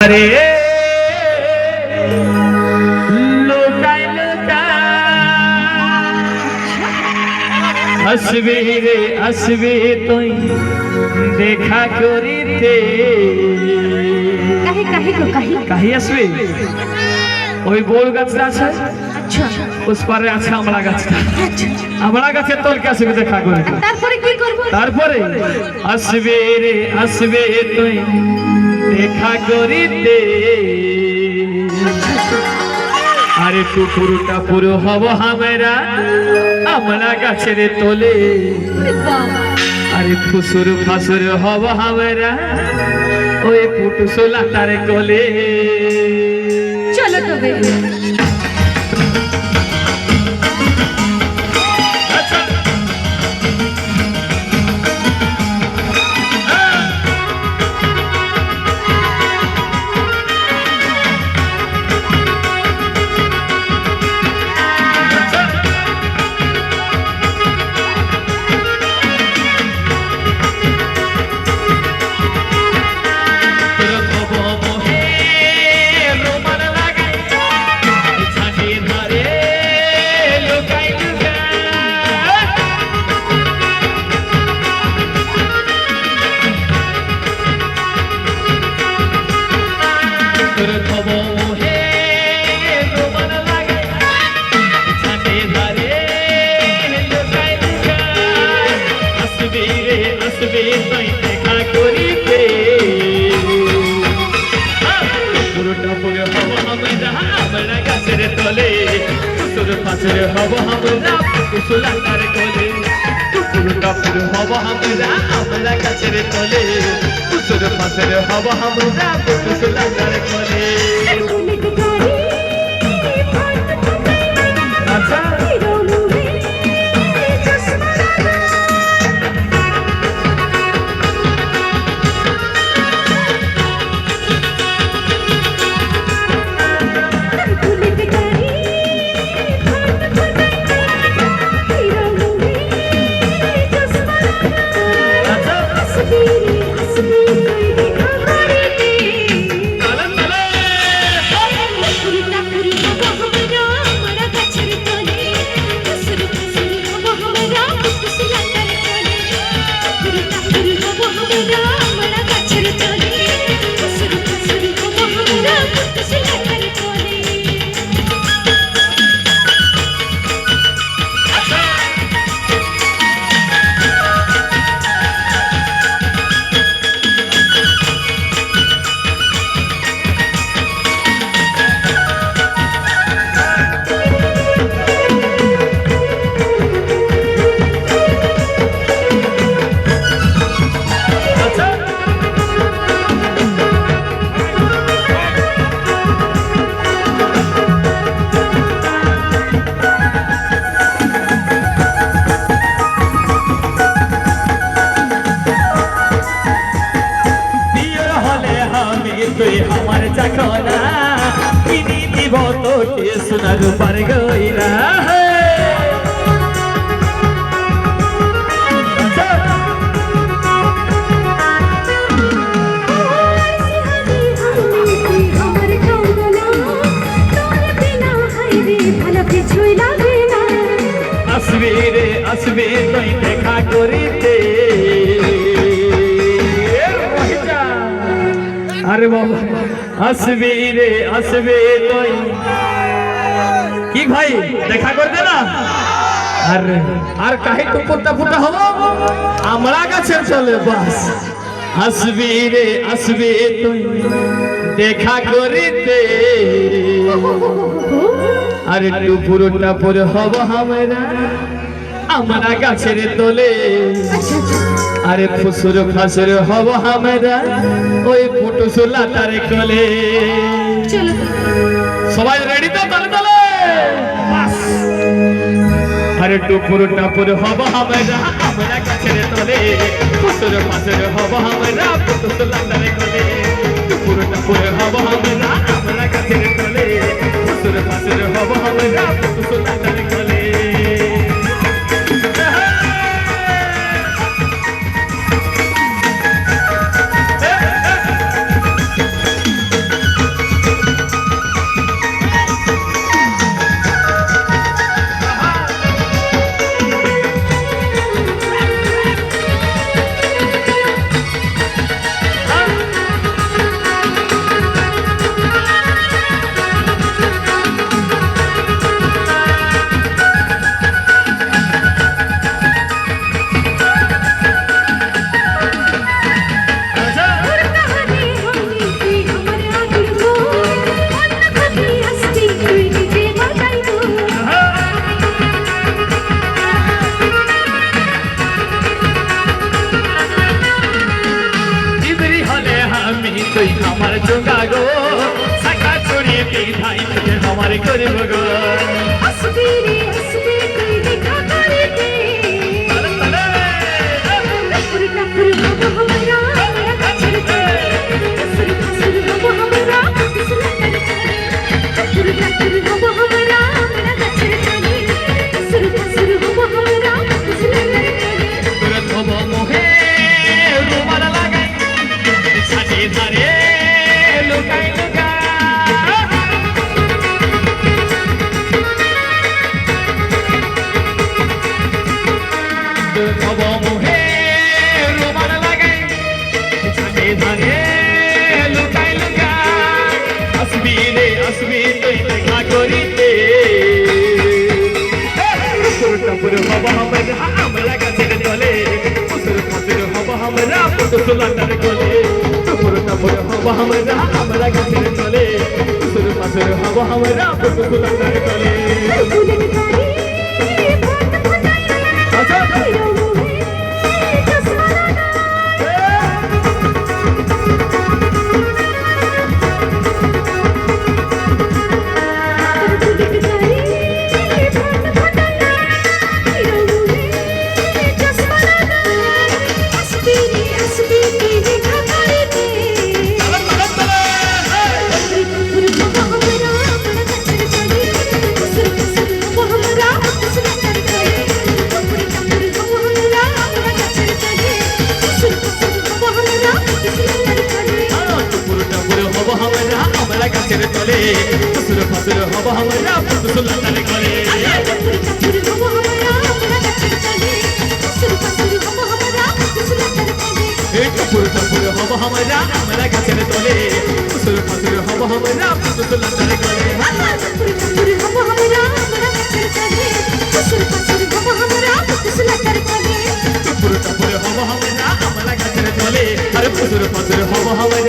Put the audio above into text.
আরে লুকাই লুকাই আসবি রে আসবি তুই দেখা করিতে কাহি কাহি গো কাহি কাহি আসবি ওই বড় গাছটা আছে আচ্ছা उस पर আছে আমড়া গাছটা আমড়া গাছের তলকে আসবি দেখা করে তারপরে কি করব তারপরে আসবে রে আসবে তুই দেখা করিতে আরে টুকুর টাপুর হব আমরা আমড়া গাছের তলে আরে ফুসুর ফাসুর হব আমরা ওই পুটুসোলা তার কোলে চলো তবে হব আমরা কুসুলা তার কোলে কুকুর টাপুর হব আমরা আমরা গাছের তলে কুসুর পাশের হব আমরা কুসুলা তার কোলে আচ্ছা আমার চাকরা কিনি দিব তোকে সোনার পার গইরা আসবি রে আসবি তুই দেখা করিতে আরে বাবা আসবি রে আসবি তুই কি ভাই দেখা করতে না আর আর কাহি টুকুরটা ফুটা হবো আমরা কাছে চলে বাস আসবি রে আসবি তুই দেখা করিতে আরে টুকুর টাপুর হব আমরা আমরা গাছের তোলে আরে ফুসুর ফাসুর হব আমরা ওই পুটুসোলা তার কোলে সবাই রেডি তো তালে তালে আরে টুকুর টাপুর হব আমরা আমরা গাছের তোলে ফুসুর ফাসুর হব আমরা পুটুসোলা তার কোলে টুকুর টাপুর হব আমরা আমরা গাছের তোলে ফুসুর ফাসুর হব আমরা পুটুসোলা তার কোলে লুকা গো সাকা ছড়িয়ে পিঠাই তোকে আমার করব গো আসবি রে আসবি তুই দেখা করিতে তালে তালে টাপুর টাপুর হব हमरा हमरा কাছের তলে ফুসুর ফুসুর হব हमरा ফুসুর টাপুর টাপুর হব हमरा हमरा কাছের তলে ফুসুর ফুসুর হব हमरा ফুসুর তুরত হব মোহে রুমাল লাগাই ছাড়ে ধারে লুকাই লুকাই হব মোহে রুমাল লাগাই ছাড়ে ধারে লুকাই লুকাই আসবি রে আসবি তুই দেখা করিতে টাপুর হব আমরা গাছের তলে ফুসুর ফুসুর হব আমরা পুতুলাটার কোলে টাপুর টাপুর হব আমরা গাছের তলে ফুসুর ফুসুর হব আমরা পুতুলাটার কোলে ফুলের গাড়ি ফট ফটাই আচ্ছা আমরা গাছের তলে ফুসুর ফুসুর হব আমরা পুতুলাটার কোলে টাপুর টাপুর হব আমরা গাছের তলে ফুসুর ফুসুর হব আমরা পুতুলাটার কোলে টাপুর টাপুর হব আমরা গাছের তলে আরে ফুসুর ফুসুর হব আমরা